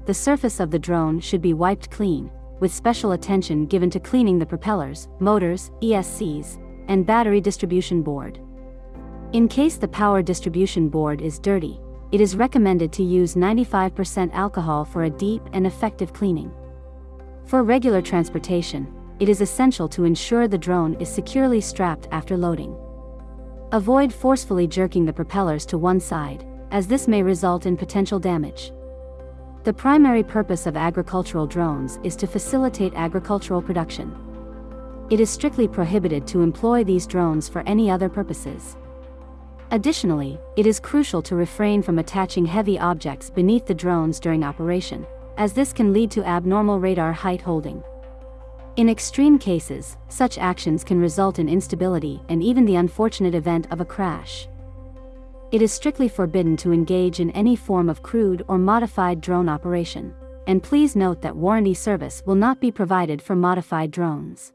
the surface of the drone should be wiped clean, with special attention given to cleaning the propellers, motors, ESCs, and battery distribution board. In case the power distribution board is dirty, it is recommended to use 95% alcohol for a deep and effective cleaning. For regular transportation, it is essential to ensure the drone is securely strapped after loading. Avoid forcefully jerking the propellers to one side, as this may result in potential damage. The primary purpose of agricultural drones is to facilitate agricultural production. It is strictly prohibited to employ these drones for any other purposes. Additionally, it is crucial to refrain from attaching heavy objects beneath the drones during operation, as this can lead to abnormal radar height holding. In extreme cases, such actions can result in instability and even the unfortunate event of a crash. It is strictly forbidden to engage in any form of crewed or modified drone operation, and please note that warranty service will not be provided for modified drones.